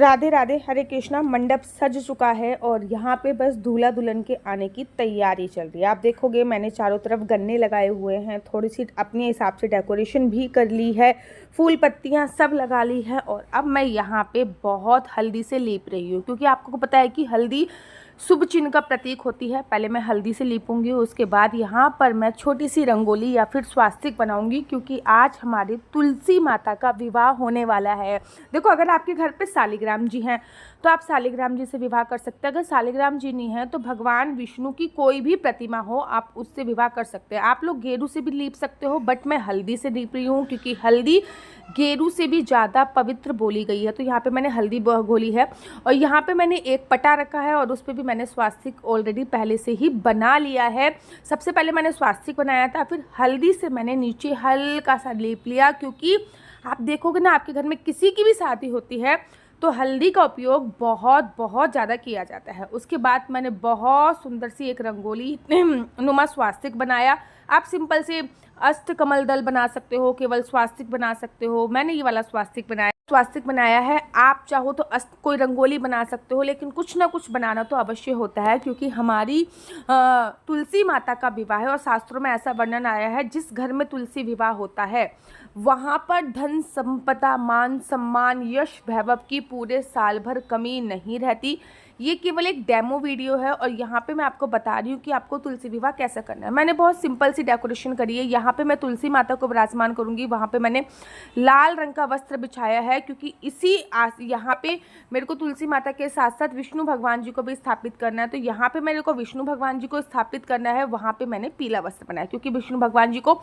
राधे राधे, हरे कृष्णा। मंडप सज चुका है और यहाँ पे बस दूल्हा दुल्हन के आने की तैयारी चल रही है। आप देखोगे मैंने चारों तरफ गन्ने लगाए हुए हैं, थोड़ी सी अपने हिसाब से डेकोरेशन भी कर ली है, फूल पत्तियाँ सब लगा ली है। और अब मैं यहाँ पे बहुत हल्दी से लीप रही हूँ, क्योंकि आपको पता है कि हल्दी शुभ चिन्ह का प्रतीक होती है। पहले मैं हल्दी से लीपूंगी, उसके बाद यहाँ पर मैं छोटी सी रंगोली या फिर स्वास्तिक बनाऊंगी, क्योंकि आज हमारी तुलसी माता का विवाह होने वाला है। देखो, अगर आपके घर पे शालिग्राम जी हैं तो आप शालिग्राम जी से विवाह कर सकते हैं। अगर शालिग्राम जी नहीं है तो भगवान विष्णु की कोई भी प्रतिमा हो, आप उससे विवाह कर सकते हैं। आप लोग गेरू से भी लीप सकते हो, बट मैं हल्दी से लीप रही हूँ, क्योंकि हल्दी गेरू से भी ज़्यादा पवित्र बोली गई है। तो यहाँ पे मैंने हल्दी घोली है और यहाँ पे मैंने एक पटा रखा है और उस पर भी मैंने स्वास्तिक ऑलरेडी पहले से ही बना लिया है। सबसे पहले मैंने स्वास्तिक बनाया था, फिर हल्दी से मैंने नीचे हल्का सा लेप लिया, क्योंकि आप देखोगे ना, आपके घर में किसी की भी शादी होती है तो हल्दी का उपयोग बहुत बहुत ज़्यादा किया जाता है। उसके बाद मैंने बहुत सुंदर सी एक रंगोली नुमा स्वास्तिक बनाया। आप सिंपल से अष्ट कमल दल बना सकते हो, केवल स्वास्तिक बना सकते हो। मैंने ये वाला स्वास्तिक बनाया है। आप चाहो तो कोई रंगोली बना सकते हो, लेकिन कुछ ना कुछ बनाना तो अवश्य होता है, क्योंकि हमारी तुलसी माता का विवाह है और शास्त्रों में ऐसा वर्णन आया है, जिस घर में तुलसी विवाह होता है वहाँ पर धन संपदा, मान सम्मान, यश वैभव की पूरे साल भर कमी नहीं रहती। ये केवल एक डेमो वीडियो है और यहाँ पे मैं आपको बता रही हूँ कि आपको तुलसी विवाह कैसे करना है। मैंने बहुत सिंपल सी डेकोरेशन करी है। यहाँ पे मैं तुलसी माता को विराजमान करूँगी, वहाँ पे मैंने लाल रंग का वस्त्र बिछाया है, क्योंकि यहाँ पे मेरे को तुलसी माता के साथ साथ विष्णु भगवान जी को भी स्थापित करना है। तो यहाँ पे मेरे को विष्णु भगवान जी को स्थापित करना है, वहाँ पे मैंने पीला वस्त्र बनाया, क्योंकि विष्णु भगवान जी को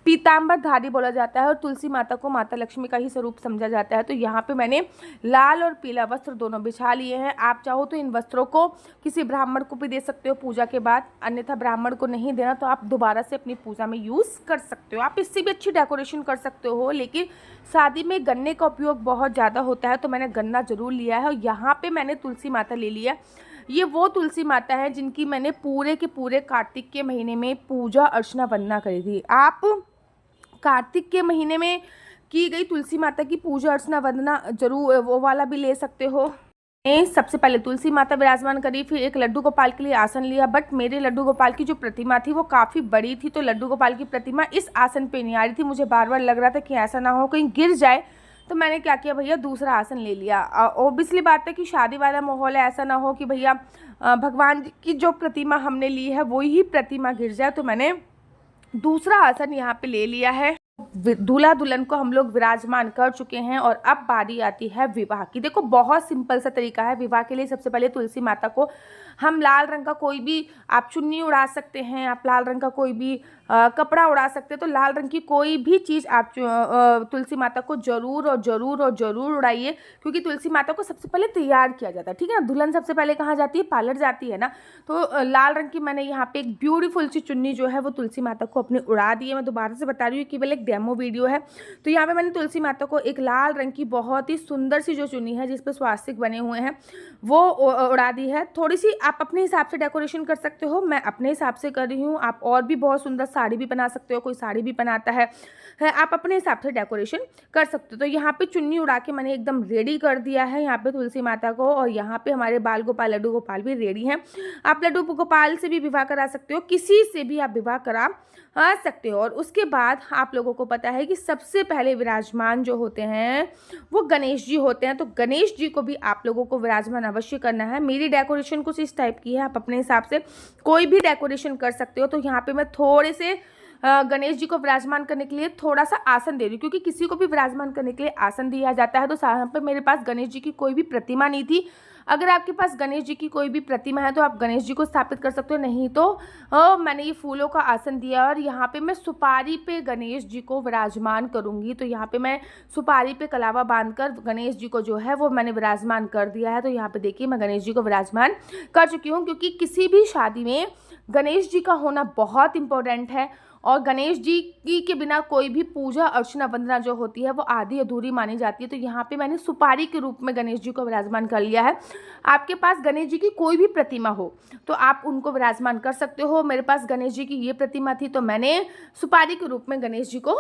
पीताम्बरधारी बोला जाता है और तुलसी माता को माता लक्ष्मी का ही स्वरूप समझा जाता है। तो यहाँ पे मैंने लाल और पीला वस्त्र दोनों बिछा लिए हैं। आप चाहो तो इन वस्त्रों को किसी ब्राह्मण को भी दे सकते हो पूजा के बाद, अन्यथा ब्राह्मण को नहीं देना तो आप दोबारा से अपनी पूजा में यूज़ कर सकते हो। आप इससे भी अच्छी डेकोरेशन कर सकते हो, लेकिन शादी में गन्ने का उपयोग बहुत ज़्यादा होता है, तो मैंने गन्ना जरूर लिया है। और यहाँ पे मैंने तुलसी माता ले लिया। ये वो तुलसी माता है जिनकी मैंने पूरे के पूरे कार्तिक के महीने में पूजा अर्चना वंदना करी थी। आप कार्तिक के महीने में की गई तुलसी माता की पूजा अर्चना वंदना जरूर वो वाला भी ले सकते हो। सबसे पहले तुलसी माता विराजमान करी, फिर एक लड्डू गोपाल के लिए आसन लिया, बट मेरे लड्डू गोपाल की जो प्रतिमा थी वो काफ़ी बड़ी थी, तो लड्डू गोपाल की प्रतिमा इस आसन पे नहीं आ रही थी। मुझे बार बार लग रहा था कि ऐसा ना हो कहीं गिर जाए, तो मैंने क्या किया भैया, दूसरा आसन ले लिया। ओबियसली बात है कि शादी वाला माहौल है, ऐसा ना हो कि भैया भगवान की जो प्रतिमा हमने ली है वही प्रतिमा गिर जाए, तो मैंने दूसरा आसन यहाँ पे ले लिया है। दूल्हा दुल्हन को हम लोग विराजमान कर चुके हैं और अब बारी आती है विवाह की। देखो, बहुत सिंपल सा तरीका है विवाह के लिए। सबसे पहले तुलसी माता को हम लाल रंग का कोई भी, आप चुन्नी उड़ा सकते हैं, आप लाल रंग का कोई भी कपड़ा उड़ा सकते हैं, तो लाल रंग की कोई भी चीज़ आप तुलसी माता को जरूर और जरूर और जरूर उड़ाइए, क्योंकि तुलसी माता को सबसे पहले तैयार किया जाता है, ठीक है ना। दुल्हन सबसे पहले कहाँ जाती है, पार्लर जाती है ना। तो लाल रंग की मैंने यहाँ पे एक ब्यूटीफुल सी चुन्नी जो है वो तुलसी माता को अपने उड़ा दी है। मैं दोबारा से बता रही हूँ, केवल एक डेमो वीडियो है। तो यहाँ पे मैंने तुलसी माता को एक लाल रंग की बहुत ही सुंदर सी जो चुन्नी है जिसपे स्वास्तिक बने हुए हैं वो उड़ा दी है। थोड़ी सी आप अपने हिसाब से डेकोरेशन कर सकते हो, मैं अपने हिसाब से कर रही हूँ। आप और भी बहुत सुंदर साड़ी भी बना सकते हो, कोई साड़ी भी बनाता है, आप अपने हिसाब से डेकोरेशन कर सकते हो। तो यहाँ पे चुन्नी उड़ा के मैंने एकदम रेडी कर दिया है यहाँ पे तुलसी माता को, और यहाँ पे हमारे बाल गोपाल लड्डू गोपाल भी रेडी हैं। आप लड्डू गोपाल से भी विवाह करा सकते हो, किसी से भी आप विवाह करा सकते हो। और उसके बाद आप लोगों को पता है कि सबसे पहले विराजमान जो होते हैं वो गणेश जी होते हैं, तो गणेश जी को भी आप लोगों को विराजमान अवश्य करना है। मेरी डेकोरेशन कुछ इस टाइप की है, आप अपने हिसाब से कोई भी डेकोरेशन कर सकते हो। तो यहाँ पे मैं थोड़े से गणेश जी को विराजमान करने के लिए थोड़ा सा आसन दे रही हूँ, क्योंकि किसी को भी विराजमान करने के लिए आसन दिया जाता है। तो यहाँ पे मेरे पास गणेश जी की कोई भी प्रतिमा नहीं थी। अगर आपके पास गणेश जी की कोई भी प्रतिमा है तो आप गणेश जी को स्थापित कर सकते हो, नहीं तो मैंने ये फूलों का आसन दिया और यहाँ पे मैं सुपारी पे गणेश जी को विराजमान करूँगी। तो यहाँ पे मैं सुपारी पे कलावा बांधकर गणेश जी को जो है वो मैंने विराजमान कर दिया है। तो यहाँ पे देखिए मैं गणेश जी को विराजमान कर चुकी हूँ, क्योंकि किसी भी शादी में गणेश जी का होना बहुत इंपॉर्टेंट है और गणेश जी के बिना कोई भी पूजा अर्चना वंदना जो होती है वो आधी अधूरी मानी जाती है। तो यहाँ पे मैंने सुपारी के रूप में गणेश जी को विराजमान कर लिया है। आपके पास गणेश जी की कोई भी प्रतिमा हो तो आप उनको विराजमान कर सकते हो। मेरे पास गणेश जी की ये प्रतिमा थी तो मैंने सुपारी के रूप में गणेश जी को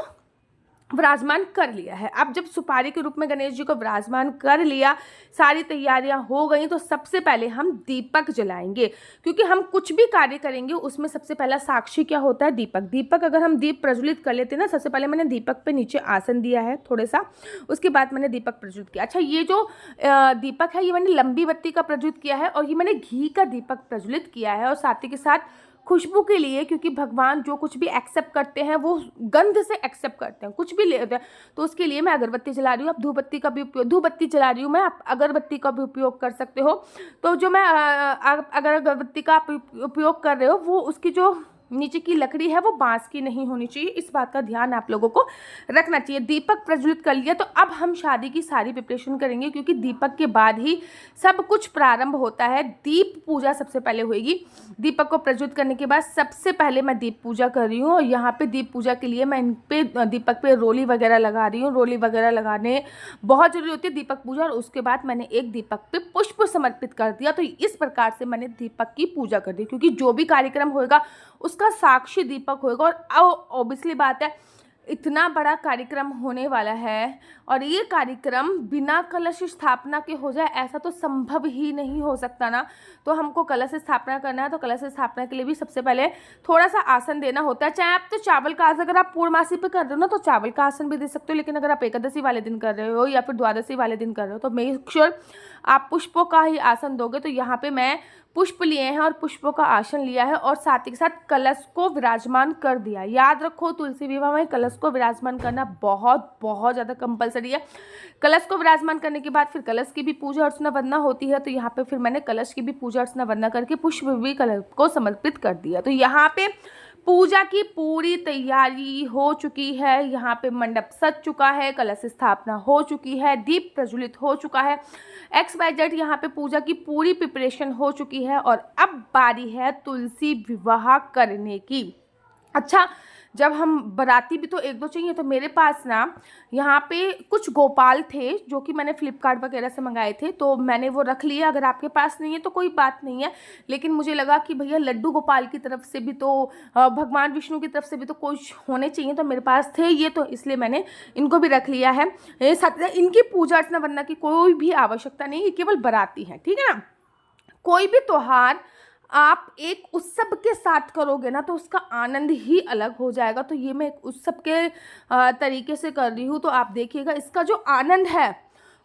विराजमान कर लिया है। अब जब सुपारी के रूप में गणेश जी को विराजमान कर लिया, सारी तैयारियां हो गई, तो सबसे पहले हम दीपक जलाएंगे, क्योंकि हम कुछ भी कार्य करेंगे उसमें सबसे पहला साक्षी क्या होता है? दीपक। दीपक अगर हम दीप प्रज्वलित कर लेते हैं ना, सबसे पहले मैंने दीपक पे नीचे आसन दिया है थोड़ा सा, उसके बाद मैंने दीपक प्रज्वलित किया। अच्छा, ये जो दीपक है ये मैंने लंबी बत्ती का प्रज्वलित किया है, और ये मैंने घी का दीपक प्रज्वलित किया है, और साथ ही के साथ खुशबू के लिए, क्योंकि भगवान जो कुछ भी एक्सेप्ट करते हैं वो गंध से एक्सेप्ट करते हैं, कुछ भी लेते हैं, तो उसके लिए मैं अगरबत्ती जला रही हूँ। आप धूपबत्ती का भी उपयोग, धूपबत्ती जला रही हूँ मैं, आप अगरबत्ती का भी उपयोग कर सकते हो। तो जो मैं अगर अगरबत्ती का आप उपयोग कर रहे हो, वो उसकी जो नीचे की लकड़ी है वो बांस की नहीं होनी चाहिए, इस बात का ध्यान आप लोगों को रखना चाहिए। दीपक प्रज्वलित कर लिया, तो अब हम शादी की सारी प्रिपरेशन करेंगे, क्योंकि दीपक के बाद ही सब कुछ प्रारंभ होता है। दीप पूजा सबसे पहले होगी। दीपक को प्रज्वलित करने के बाद सबसे पहले मैं दीप पूजा कर रही हूँ, और यहाँ पे दीप पूजा के लिए मैं इन पे दीपक पे रोली वगैरह लगा रही हूँ। रोली वगैरह लगाने बहुत जरूरी होती है दीपक पूजा। और उसके बाद मैंने एक दीपक पे पुष्प समर्पित कर दिया। तो इस प्रकार से मैंने दीपक की पूजा कर दी, क्योंकि जो भी कार्यक्रम होगा उसका साक्षी दीपक होगा। और ऑब्वियसली बात है, इतना बड़ा कार्यक्रम होने वाला है, और ये कार्यक्रम बिना कलश स्थापना के हो जाए ऐसा तो संभव ही नहीं हो सकता ना। तो हमको कलश स्थापना करना है, तो कलश स्थापना के लिए भी सबसे पहले थोड़ा सा आसन देना होता है। चाहे आप तो चावल का आसन, अगर आप पूर्णमासी पे कर रहे हो ना तो चावल का आसन भी दे सकते हो, लेकिन अगर आप एकादशी वाले दिन कर रहे हो या फिर द्वादशी वाले दिन कर रहे हो तो मेक श्योर आप पुष्पों का ही आसन दोगे। तो यहाँ पे मैं पुष्प लिए हैं और पुष्पों का आसन लिया है, और साथ ही साथ कलश को विराजमान कर दिया। याद रखो, तुलसी विवाह में कलश को विराजमान करना बहुत बहुत ज़्यादा कंपलसरी है। कलश को विराजमान करने के बाद फिर कलश की भी पूजा अर्चना वंदना होती है। तो यहाँ पे फिर मैंने कलश की भी पूजा अर्चना वंदना करके पुष्प भी कलश को समर्पित कर दिया। तो यहाँ पे पूजा की पूरी तैयारी हो चुकी है। यहाँ पे मंडप सज चुका है, कलश स्थापना हो चुकी है, दीप प्रज्वलित हो चुका है, XYZ यहाँ पे पूजा की पूरी प्रिपरेशन हो चुकी है। और अब बारी है तुलसी विवाह करने की। अच्छा, जब हम बाराती भी तो एक दो चाहिए, तो मेरे पास ना यहाँ पे कुछ गोपाल थे जो कि मैंने फ्लिपकार्ट वगैरह से मंगाए थे, तो मैंने वो रख लिया। अगर आपके पास नहीं है तो कोई बात नहीं है, लेकिन मुझे लगा कि भैया लड्डू गोपाल की तरफ से भी तो भगवान विष्णु की तरफ से भी तो कुछ होने चाहिए, तो मेरे पास थे ये, तो इसलिए मैंने इनको भी रख लिया है। इनकी पूजा अर्चना वंदना की कोई भी आवश्यकता नहीं, ये केवल बाराती है, ठीक है ना। कोई भी त्योहार आप एक उत्सव के साथ करोगे ना तो उसका आनंद ही अलग हो जाएगा। तो ये मैं एक उत्सव के तरीके से कर रही हूँ, तो आप देखिएगा इसका जो आनंद है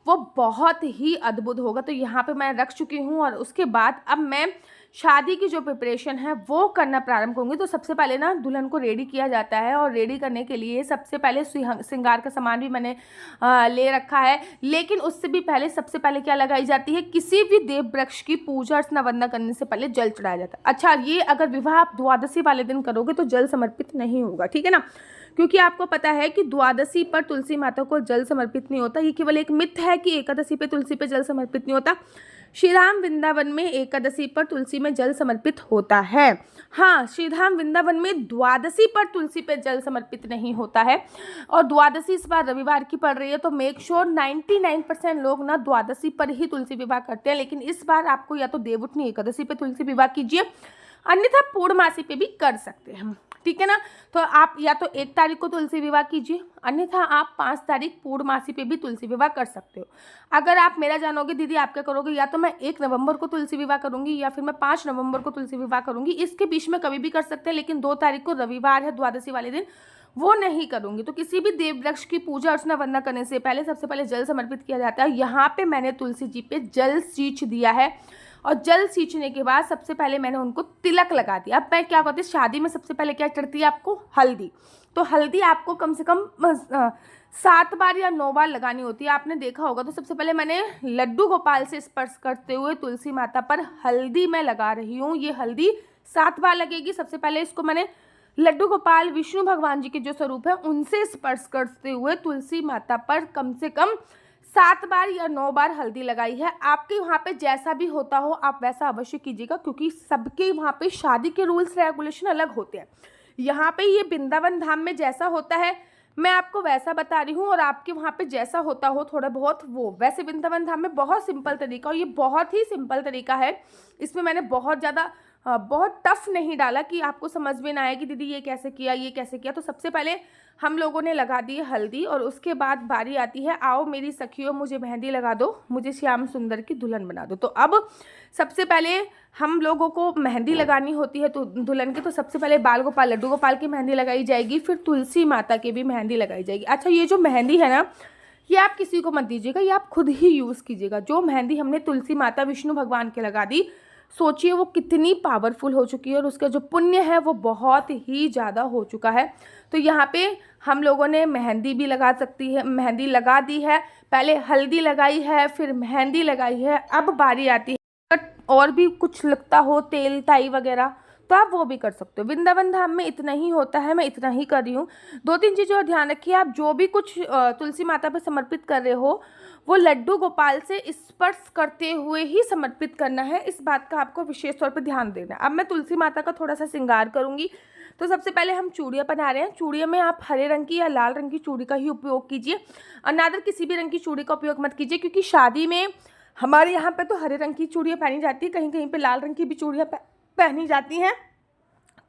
वो बहुत ही अद्भुत होगा। तो यहाँ पे मैं रख चुकी हूँ, और उसके बाद अब मैं शादी की जो प्रिपरेशन है वो करना प्रारंभ करूँगी। तो सबसे पहले ना दुल्हन को रेडी किया जाता है, और रेडी करने के लिए सबसे पहले श्रृंगार का सामान भी मैंने ले रखा है। लेकिन उससे भी पहले सबसे पहले क्या लगाई जाती है, किसी भी देव वृक्ष की पूजा अर्चना वंदना करने से पहले जल चढ़ाया जाता है। अच्छा, ये अगर विवाह आप द्वादशी वाले दिन करोगे तो जल समर्पित नहीं होगा, ठीक है ना, क्योंकि आपको पता है कि द्वादशी पर तुलसी माता को जल समर्पित नहीं होता। ये केवल एक मिथ है कि एकादशी पे तुलसी पे जल समर्पित नहीं होता। श्रीधाम वृंदावन में एकादशी पर तुलसी में जल समर्पित होता है। हाँ, श्रीधाम वृंदावन में द्वादशी पर तुलसी पे जल समर्पित नहीं होता है, और द्वादशी इस बार रविवार की पड़ रही है, तो मेक श्योर 99% लोग ना द्वादशी पर ही तुलसी विवाह करते हैं। लेकिन इस बार आपको या तो देवउठनी एकादशी पे तुलसी विवाह कीजिए, अन्यथा पूर्णमासी पे भी कर सकते हैं, ठीक है ना। तो आप या तो 1 तारीख को तुलसी विवाह कीजिए, अन्यथा आप 5 तारीख पूर्णमासी पे भी तुलसी विवाह कर सकते हो। अगर आप मेरा जानोगे दीदी आप क्या करोगे, या तो मैं 1 नवंबर को तुलसी विवाह करूंगी या फिर मैं 5 नवंबर को तुलसी विवाह करूंगी, इसके बीच में कभी भी कर सकते हैं। लेकिन 2 तारीख को रविवार है द्वादशी वाले दिन, वो नहीं करूंगी। तो किसी भी देव वृक्ष की पूजा अर्चना वंदना करने से पहले सबसे पहले जल समर्पित किया जाता है। यहाँ पे मैंने तुलसी जी पे जल सींच दिया है, और जल सींचने के बाद सबसे पहले मैंने उनको तिलक लगा दिया। अब मैं क्या कहती हूँ, शादी में सबसे पहले क्या चढ़ती है आपको, हल्दी। तो हल्दी आपको कम से कम 7 बार या 9 बार लगानी होती है, आपने देखा होगा। तो सबसे पहले मैंने लड्डू गोपाल से स्पर्श करते हुए तुलसी माता पर हल्दी मैं लगा रही हूँ। ये हल्दी 7 बार लगेगी। सबसे पहले इसको मैंने लड्डू गोपाल विष्णु भगवान जी के जो स्वरूप है उनसे स्पर्श करते हुए तुलसी माता पर कम से कम 7 बार या 9 बार हल्दी लगाई है। आपके वहाँ पे जैसा भी होता हो आप वैसा अवश्य कीजिएगा, क्योंकि सबके वहाँ पे शादी के रूल्स रेगुलेशन अलग होते हैं। यहाँ पे ये वृंदावन धाम में जैसा होता है मैं आपको वैसा बता रही हूँ, और आपके वहाँ पे जैसा होता हो थोड़ा बहुत वो। वैसे वृंदावन धाम में बहुत सिंपल तरीका, और ये बहुत ही सिंपल तरीका है, इसमें मैंने बहुत ज़्यादा बहुत टफ नहीं डाला कि आपको समझ में ना आए कि दीदी ये कैसे किया, ये कैसे किया। तो सबसे पहले हम लोगों ने लगा दी हल्दी और उसके बाद बारी आती है, आओ मेरी सखियों मुझे मेहंदी लगा दो, मुझे श्याम सुंदर की दुल्हन बना दो। तो अब सबसे पहले हम लोगों को मेहंदी लगानी होती है तो दुल्हन की, तो सबसे पहले बाल गोपाल लड्डू गोपाल की मेहंदी लगाई जाएगी, फिर तुलसी माता की भी मेहंदी लगाई जाएगी। अच्छा, ये जो मेहंदी है ना, ये आप किसी को मत दीजिएगा, ये आप खुद ही यूज़ कीजिएगा। जो मेहंदी हमने तुलसी माता विष्णु भगवान के लगा दी, सोचिए वो कितनी पावरफुल हो चुकी है और उसका जो पुण्य है वो बहुत ही ज़्यादा हो चुका है। तो यहाँ पे हम लोगों ने मेहंदी भी लगा सकती है, मेहंदी लगा दी है, पहले हल्दी लगाई है, फिर मेहंदी लगाई है। अब बारी आती है और भी कुछ लगता हो, तेल ताई वगैरह, तो आप वो भी कर सकते हो। वृंदावन धाम में इतना ही होता है, मैं इतना ही कर रही हूँ। 2-3 चीज़ें और ध्यान रखिए, आप जो भी कुछ तुलसी माता पे समर्पित कर रहे हो वो लड्डू गोपाल से स्पर्श करते हुए ही समर्पित करना है, इस बात का आपको विशेष तौर पर ध्यान देना है। अब मैं तुलसी माता का थोड़ा सा श्रृंगार करूँगी। तो सबसे पहले हम चूड़ियाँ बना रहे हैं। चूड़ियों में आप हरे रंग की या लाल रंग की चूड़ी का ही उपयोग कीजिए, अनादर किसी भी रंग की चूड़ी का उपयोग मत कीजिए, क्योंकि शादी में हमारे यहाँ पे तो हरे रंग की चूड़ियाँ पहनी जाती है, कहीं कहीं पे लाल रंग की भी चूड़ियाँ पहनी जाती हैं।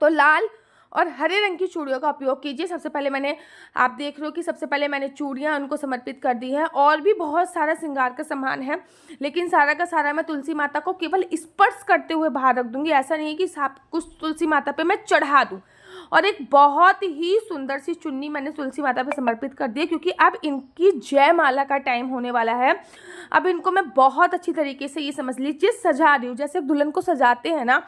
तो लाल और हरे रंग की चूड़ियों का उपयोग कीजिए। सबसे पहले मैंने, आप देख रहे हो कि सबसे पहले मैंने चूड़ियाँ उनको समर्पित कर दी है। और भी बहुत सारा श्रृंगार का सामान है, लेकिन सारा का सारा मैं तुलसी माता को केवल स्पर्श करते हुए बाहर रख दूंगी। ऐसा नहीं है कि सब कुछ तुलसी माता पे मैं चढ़ा दूँ। और एक बहुत ही सुंदर सी चुन्नी मैंने तुलसी माता पे समर्पित कर दी है, क्योंकि अब इनकी जयमाला का टाइम होने वाला है। अब इनको मैं बहुत अच्छी तरीके से, ये समझ लीजिए, सजा रही हूँ। जैसे दुल्हन को सजाते हैं ना,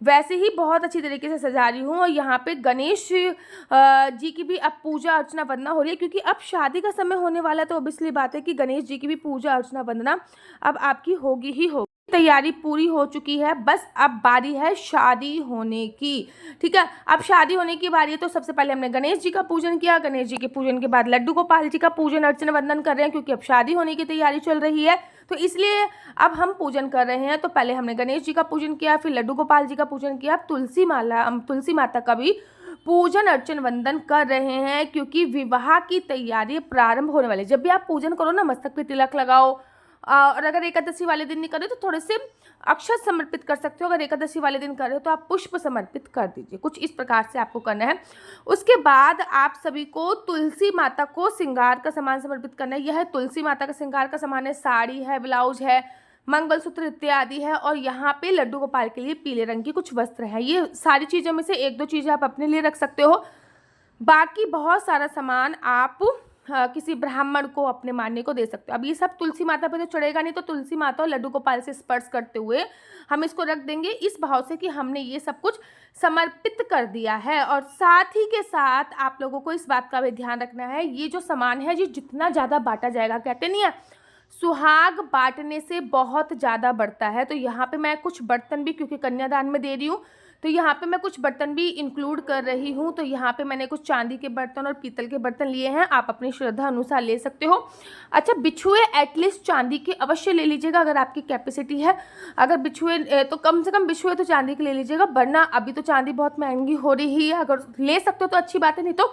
वैसे ही बहुत अच्छी तरीके से सजा रही हूँ। और यहाँ पे गणेश जी की भी अब पूजा अर्चना वंदना हो रही है, क्योंकि अब शादी का समय होने वाला है। तो ऑब्वियसली बात है कि गणेश जी की भी पूजा अर्चना वंदना अब आपकी होगी ही होगी। तैयारी पूरी हो चुकी है, बस अब बारी है शादी होने की। ठीक है, अब शादी होने की बारी है। तो सबसे पहले हमने गणेश जी का पूजन किया, गणेश जी के पूजन के बाद लड्डू गोपाल जी का पूजन अर्चना वंदन कर रहे हैं, क्योंकि अब शादी होने की तैयारी चल रही है, तो इसलिए अब हम पूजन कर रहे हैं। तो पहले हमने गणेश जी का पूजन किया, फिर लड्डू गोपाल जी का पूजन किया, अब तुलसी माता का भी पूजन अर्चन वंदन कर रहे हैं, क्योंकि विवाह की तैयारी प्रारंभ होने वाली है। जब भी आप पूजन करो ना, मस्तक पे तिलक लगाओ, और अगर एकादशी वाले दिन नहीं करे तो थोड़े से अक्षत समर्पित कर सकते हो। अगर एकादशी वाले दिन कर रहे हो तो आप पुष्प समर्पित कर दीजिए। कुछ इस प्रकार से आपको करना है। उसके बाद आप सभी को तुलसी माता को श्रृंगार का सामान समर्पित करना है। यह तुलसी माता का श्रृंगार का सामान है, साड़ी है, ब्लाउज है, मंगलसूत्र इत्यादि है, और यहाँ पे लड्डू गोपाल के लिए पीले रंग की कुछ वस्त्र है। ये सारी चीज़ों में से 1-2 चीज़ें आप अपने लिए रख सकते हो। बाकी बहुत सारा सामान आप किसी ब्राह्मण को अपने मानने को दे सकते हो। अब ये सब तुलसी माता पे तो चढ़ेगा नहीं, तो तुलसी माता और लड्डू गोपाल से स्पर्श करते हुए हम इसको रख देंगे, इस भाव से कि हमने ये सब कुछ समर्पित कर दिया है। और साथ ही के साथ आप लोगों को इस बात का भी ध्यान रखना है, ये जो सामान है ये जितना ज़्यादा बांटा जाएगा, कहते नहीं है सुहाग बांटने से बहुत ज़्यादा बढ़ता है। तो यहाँ पे मैं कुछ बर्तन भी, क्योंकि कन्यादान में दे रही हूँ, तो यहाँ पे मैं कुछ बर्तन भी इंक्लूड कर रही हूँ। तो यहाँ पे मैंने कुछ चांदी के बर्तन और पीतल के बर्तन लिए हैं, आप अपनी श्रद्धा अनुसार ले सकते हो। अच्छा, बिछुए एटलीस्ट चांदी के अवश्य ले लीजिएगा अगर आपकी कैपेसिटी है। अगर बिछुए तो कम से कम बिछुए तो चांदी के ले लीजिएगा, वरना अभी तो चांदी बहुत महंगी हो रही है। अगर ले सकते हो तो अच्छी बात है, नहीं तो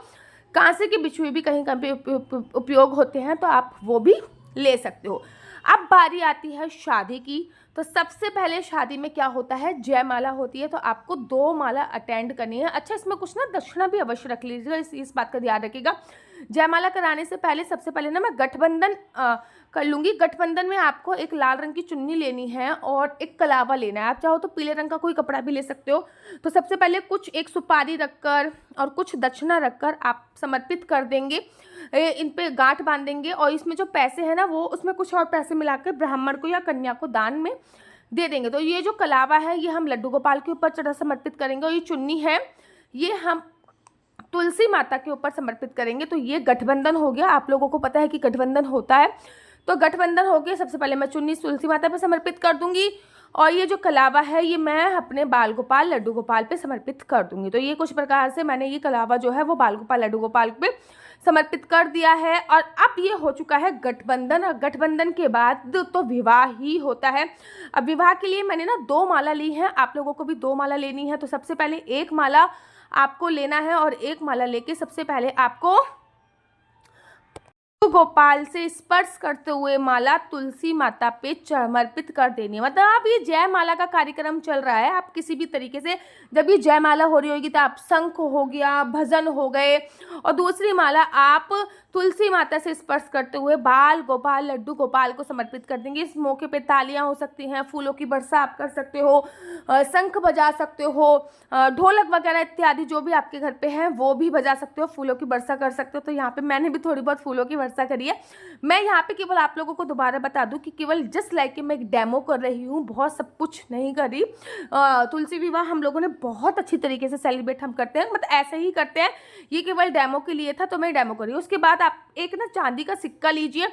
कांसे के बिछुए भी कहीं कहीं पे उपयोग होते हैं, तो आप वो भी ले सकते हो। अब बारी आती है शादी की। तो सबसे पहले शादी में क्या होता है, जयमाला होती है। तो आपको 2 माला अटेंड करनी है। अच्छा, इसमें कुछ ना दक्षिणा भी अवश्य रख लीजिएगा, इस बात का ध्यान रखिएगा। जयमाला कराने से पहले सबसे पहले ना मैं गठबंधन कर लूँगी। गठबंधन में आपको एक लाल रंग की चुन्नी लेनी है और एक कलावा लेना है। आप चाहो तो पीले रंग का कोई कपड़ा भी ले सकते हो। तो सबसे पहले कुछ एक सुपारी रखकर और कुछ दक्षिणा रखकर आप समर्पित कर देंगे, इन पे गांठ बांध देंगे, और इसमें जो पैसे हैं ना वो उसमें कुछ और पैसे मिलाकर ब्राह्मण को या कन्या को दान में दे देंगे। तो ये जो कलावा है ये हम लड्डू गोपाल के ऊपर चढ़ा समर्पित करेंगे, और ये चुन्नी है ये हम तुलसी माता के ऊपर समर्पित करेंगे। तो ये गठबंधन हो गया। आप लोगों को पता है कि गठबंधन होता है, तो गठबंधन हो गया। सबसे पहले मैं चुन्नी तुलसी माता पे समर्पित कर दूंगी, और ये जो कलावा है ये मैं अपने बाल गोपाल लड्डू गोपाल पे समर्पित कर दूंगी। तो ये कुछ प्रकार से मैंने ये कलावा जो है वो बाल गोपाल लड्डू गोपाल पे समर्पित कर दिया है। और अब ये हो चुका है गठबंधन, और गठबंधन के बाद तो विवाह ही होता है। अब विवाह के लिए मैंने ना 2 माला ली है, आप लोगों को भी 2 माला लेनी है। तो सबसे पहले 1 माला आपको लेना है, और 1 माला लेके सबसे पहले आपको तो गोपाल से स्पर्श करते हुए माला तुलसी माता पे समर्पित कर देनी। मतलब आप ये जय माला का कार्यक्रम चल रहा है, आप किसी भी तरीके से जब ये जय माला हो रही होगी तो आप शंख हो गया, भजन हो गए, और दूसरी माला आप तुलसी माता से स्पर्श करते हुए बाल गोपाल लड्डू गोपाल को समर्पित कर देंगे। इस मौके पे तालियां हो सकती हैं, फूलों की वर्षा आप कर सकते हो, शंख बजा सकते हो, ढोलक वगैरह इत्यादि जो भी आपके घर पे है वो भी बजा सकते हो, फूलों की वर्षा कर सकते हो। तो यहाँ पे मैंने भी थोड़ी बहुत फूलों की वर्षा करी है। मैं यहाँ पे केवल आप लोगों को दोबारा बता दूं कि केवल जस्ट लाइक कि मैं एक डेमो कर रही हूँ, बहुत सब कुछ नहीं करी। तुलसी विवाह हम लोगों ने बहुत अच्छी तरीके से सेलिब्रेट हम करते हैं, मतलब ऐसे ही करते हैं, ये केवल डेमो के लिए था तो मैं डेमो करी। उसके बाद आप एक ना चांदी का सिक्का लीजिए,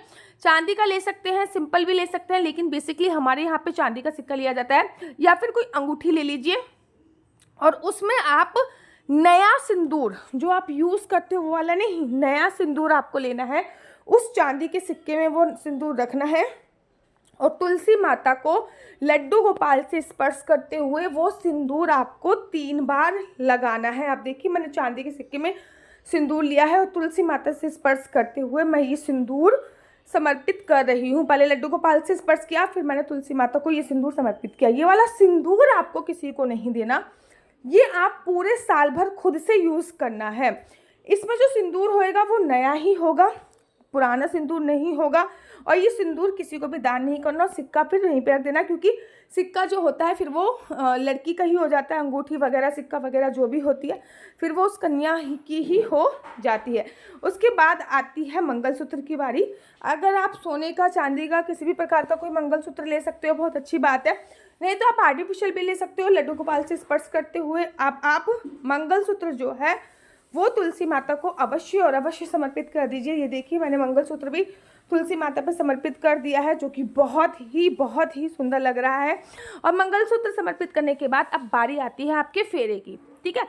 चांदी का ले सकते हैं, सिंपल भी ले सकते हैं, लेकिन बेसिकली हमारे यहाँ पे चांदी का सिक्का लिया जाता है, या फिर कोई अंगूठी ले लीजिए और उसमें आप नया सिंदूर जो आप यूज़ करते हो वो वाला नहीं, नया सिंदूर आपको लेना है, उस चांदी के सिक्के में वो सिंदूर रखना है और तुलसी माता को लड्डू गोपाल से स्पर्श करते हुए वो सिंदूर आपको 3 बार लगाना है। आप देखिए मैंने चांदी के सिक्के में सिंदूर लिया है और तुलसी माता से स्पर्श करते हुए मैं ये सिंदूर समर्पित कर रही हूँ। पहले लड्डू गोपाल से स्पर्श किया, फिर मैंने तुलसी माता को ये सिंदूर समर्पित किया। ये वाला सिंदूर आपको किसी को नहीं देना, ये आप पूरे साल भर खुद से यूज़ करना है। इसमें जो सिंदूर होएगा वो नया ही होगा, पुराना सिंदूर नहीं होगा, और ये सिंदूर किसी को भी दान नहीं करना, और सिक्का फिर वहीं पे रख देना, क्योंकि सिक्का जो होता है फिर वो लड़की का ही हो जाता है, अंगूठी वगैरह सिक्का वगैरह जो भी होती है फिर वो उस कन्या की ही हो जाती है। उसके बाद आती है मंगलसूत्र की बारी। अगर आप सोने का, चांदी का, किसी भी प्रकार का कोई मंगलसूत्र ले सकते हो, बहुत अच्छी बात है, नहीं तो आप आर्टिफिशियल भी ले सकते हो। लड्डू गोपाल से स्पर्श करते हुए आप मंगलसूत्र जो है वो तुलसी माता को अवश्य और अवश्य समर्पित कर दीजिए। ये देखिए मैंने मंगलसूत्र भी तुलसी माता पर समर्पित कर दिया है, जो कि बहुत ही सुंदर लग रहा है। और मंगलसूत्र समर्पित करने के बाद अब बारी आती है आपके फेरे की, ठीक है।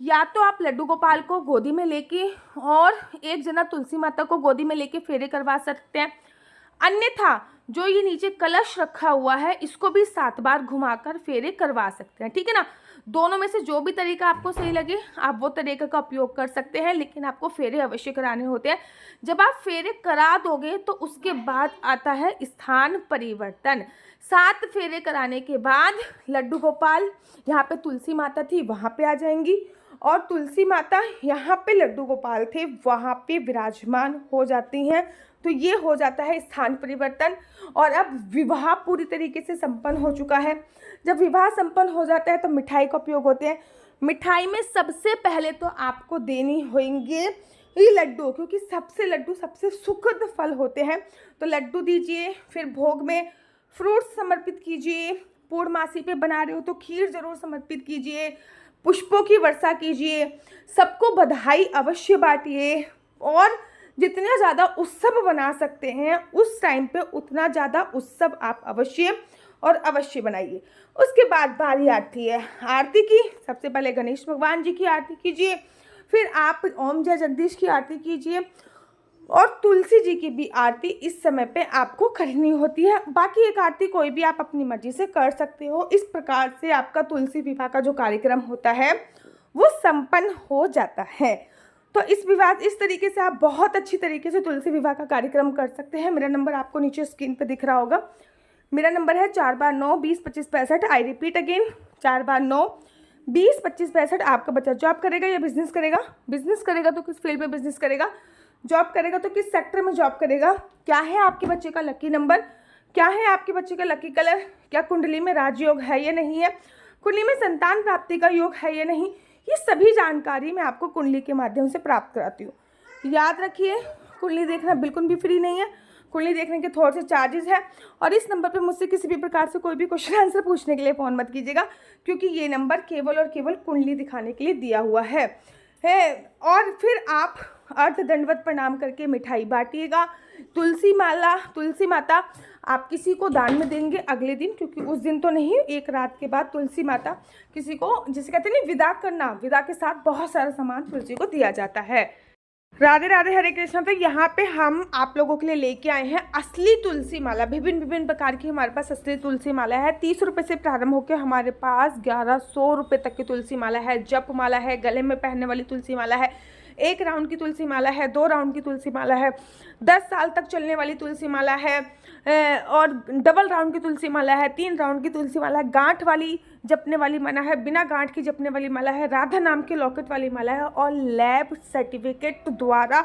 या तो आप लड्डू गोपाल को गोदी में लेके और एक जना तुलसी माता को गोदी में लेके फेरे करवा सकते हैं, अन्यथा जो ये नीचे कलश रखा हुआ है इसको भी 7 बार घुमाकर फेरे करवा सकते हैं, ठीक है ना। दोनों में से जो भी तरीका आपको सही लगे आप वो तरीके का उपयोग कर सकते हैं, लेकिन आपको फेरे अवश्य कराने होते हैं। जब आप फेरे करा दोगे तो उसके बाद आता है स्थान परिवर्तन। 7 फेरे कराने के बाद लड्डू गोपाल यहाँ पे तुलसी माता थी वहाँ पे आ जाएंगी, और तुलसी माता यहाँ पे लड्डू गोपाल थे वहाँ पे विराजमान हो जाती हैं। तो ये हो जाता है स्थान परिवर्तन, और अब विवाह पूरी तरीके से संपन्न हो चुका है। जब विवाह संपन्न हो जाता है तो मिठाई का उपयोग होते हैं। मिठाई में सबसे पहले तो आपको देनी होंगे ये लड्डू, क्योंकि लड्डू सबसे सुखद फल होते हैं। तो लड्डू दीजिए, फिर भोग में फ्रूट्स समर्पित कीजिए, पूर्णमासी पे बना रहे हो तो खीर जरूर समर्पित कीजिए, पुष्पों की वर्षा कीजिए, सबको बधाई अवश्य बांटिए, और जितना ज़्यादा उत्सव बना सकते हैं उस टाइम पे उतना ज़्यादा उत्सव आप अवश्य और अवश्य बनाइए। उसके बाद बारी आती है आरती की। सबसे पहले गणेश भगवान जी की आरती कीजिए, फिर आप ओम जय जगदीश की आरती कीजिए, और तुलसी जी की भी आरती इस समय पे आपको करनी होती है। बाकी एक आरती कोई भी आप अपनी मर्जी से कर सकते हो। इस प्रकार से आपका तुलसी विवाह का जो कार्यक्रम होता है वो संपन्न हो जाता है। तो इस तरीके से आप बहुत अच्छी तरीके से तुलसी विवाह का कार्यक्रम कर सकते हैं। मेरा नंबर आपको नीचे स्क्रीन पे दिख रहा होगा। मेरा नंबर है 4 बार 9 20 25 65। आई रिपीट अगेन 4 बार 9 20 25 65। आपका बच्चा जॉब करेगा या बिजनेस करेगा? बिजनेस करेगा तो किस फील्ड में बिजनेस करेगा? जॉब करेगा तो किस सेक्टर में जॉब करेगा? क्या है आपके बच्चे का लकी नंबर? क्या है आपके बच्चे का लकी कलर? क्या कुंडली में राजयोग है या नहीं है? कुंडली में संतान प्राप्ति का योग है या नहीं? ये सभी जानकारी मैं आपको कुंडली के माध्यम से प्राप्त कराती हूँ। याद रखिए कुंडली देखना बिल्कुल भी फ्री नहीं है। कुंडली देखने के थोड़े से चार्जेस है, और इस नंबर पे मुझसे किसी भी प्रकार से कोई भी क्वेश्चन आंसर पूछने के लिए फ़ोन मत कीजिएगा, क्योंकि ये नंबर केवल और केवल कुंडली दिखाने के लिए दिया हुआ है। और फिर आप अर्ध दंडवत प्रणाम करके मिठाई बांटिएगा। तुलसी माता आप किसी को दान में देंगे अगले दिन, क्योंकि उस दिन तो नहीं, एक रात के बाद तुलसी माता किसी को, जिसे कहते हैं विदा करना, विदा के साथ बहुत सारा सामान तुलसी को दिया जाता है। राधे राधे, हरे कृष्ण। तो यहाँ पे हम आप लोगों के लिए लेके आए हैं असली तुलसी माला। विभिन्न प्रकार की हमारे पास असली तुलसी माला है। 30 रुपये से प्रारंभ होकर हमारे पास 1100 रुपये तक की तुलसी माला है। जप माला है, गले में पहनने वाली तुलसी माला है, 1 राउंड की तुलसी माला है, 2 राउंड की तुलसी माला है, 10 साल तक चलने वाली तुलसी माला है, और डबल राउंड की तुलसी माला है, 3 राउंड की तुलसी माला है, गांठ वाली जपने वाली माला है, बिना गांठ की जपने वाली माला है, राधा नाम के लॉकेट वाली माला है, और लैब सर्टिफिकेट द्वारा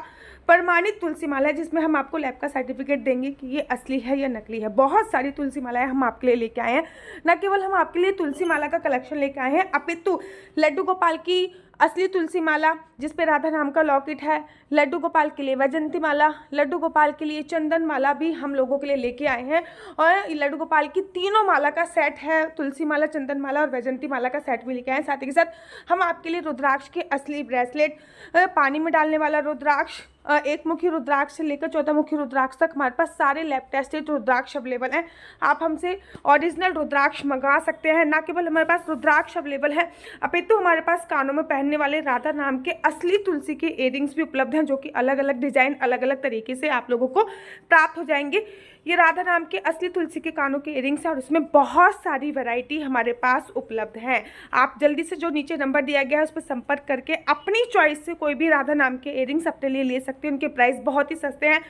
प्रमाणित तुलसी माला है, जिसमें हम आपको लैब का सर्टिफिकेट देंगे कि ये असली है या नकली है। बहुत सारी तुलसी मालाएं हम आपके लिए लेके आए हैं। न केवल हम आपके लिए तुलसी माला का कलेक्शन लेके आए हैं, अपितु लड्डू गोपाल की असली तुलसी माला जिस पे राधा नाम का लॉकेट है, लड्डू गोपाल के लिए वैजंती माला, लड्डू गोपाल के लिए चंदन माला भी हम लोगों के लिए लेके आए हैं। और लड्डू गोपाल की तीनों माला का सेट है, तुलसी माला, चंदन माला और वैजंती माला का सेट भी लेके आए हैं। साथ ही के साथ हम आपके लिए रुद्राक्ष के असली ब्रेसलेट, पानी में डालने वाला रुद्राक्ष, 1 मुखी रुद्राक्ष से लेकर 14 मुखी रुद्राक्ष तक हमारे पास सारे लैब टेस्टेड रुद्राक्ष अवेलेबल हैं। आप हमसे ओरिजिनल रुद्राक्ष मंगा सकते हैं। ना केवल हमारे पास रुद्राक्ष अवेलेबल है, अपितु हमारे पास कानों में पहनने वाले राधा नाम के असली तुलसी के इयरिंग्स भी उपलब्ध हैं, जो कि अलग अलग डिजाइन, अलग अलग तरीके से आप लोगों को प्राप्त हो जाएंगे। ये राधा नाम के असली तुलसी के कानों के इयरिंग्स हैं और इसमें बहुत सारी वैरायटी हमारे पास उपलब्ध है। आप जल्दी से जो नीचे नंबर दिया गया है उस पर संपर्क करके अपनी चॉइस से कोई भी राधा नाम के इयरिंग्स अपने लिए ले सकते हैं। उनके प्राइस बहुत ही सस्ते हैं,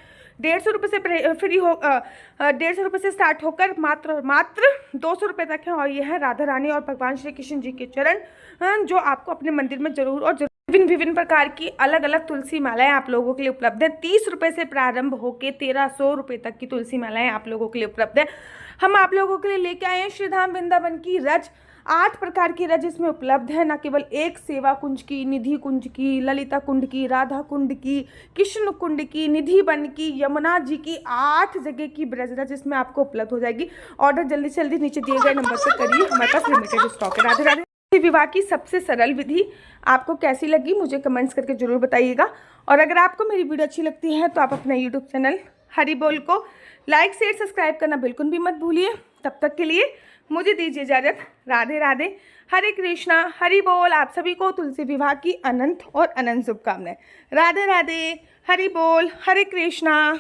150 रुपये से फ्री हो 150 रुपये से स्टार्ट होकर मात्र 200 रुपये तक है। और ये है राधा रानी और भगवान श्री कृष्ण जी के चरण, जो आपको अपने मंदिर में जरूर और जरूर विभिन्न प्रकार की अलग अलग तुलसी मालाएं आप लोगों के लिए उपलब्ध है। 30 रुपये से प्रारंभ होकर 1300 रुपये तक की तुलसी मालाएं आप लोगों के लिए उपलब्ध है। हम आप लोगों के लिए लेके आए हैं श्रीधाम वृंदावन की रज, 8 प्रकार की रज इसमें उपलब्ध है। न केवल एक सेवा कुंज की, निधि कुंज की, ललिता कुंड की, राधा कुंड की, कृष्ण कुंड की, निधि वन की, यमुना जी की, 8 जगह की ब्रज रज इसमें आपको उपलब्ध हो जाएगी। ऑर्डर जल्दी से जल्दी नीचे दिए गए नंबर पर करिए, हमारे पास लिमिटेड स्टॉक है। राधे राधे। विवाह की सबसे सरल विधि आपको कैसी लगी मुझे कमेंट्स करके जरूर बताइएगा। और अगर आपको मेरी वीडियो अच्छी लगती है तो आप अपना यूट्यूब चैनल हरि बोल को लाइक शेयर सब्सक्राइब करना बिल्कुल भी मत भूलिए। तब तक के लिए मुझे दीजिए इजाजत। राधे राधे, हरे कृष्णा, हरि बोल। आप सभी को तुलसी विवाह की अनंत और अनंत शुभकामनाएं। राधे राधे, हरि बोल, हरे कृष्णा।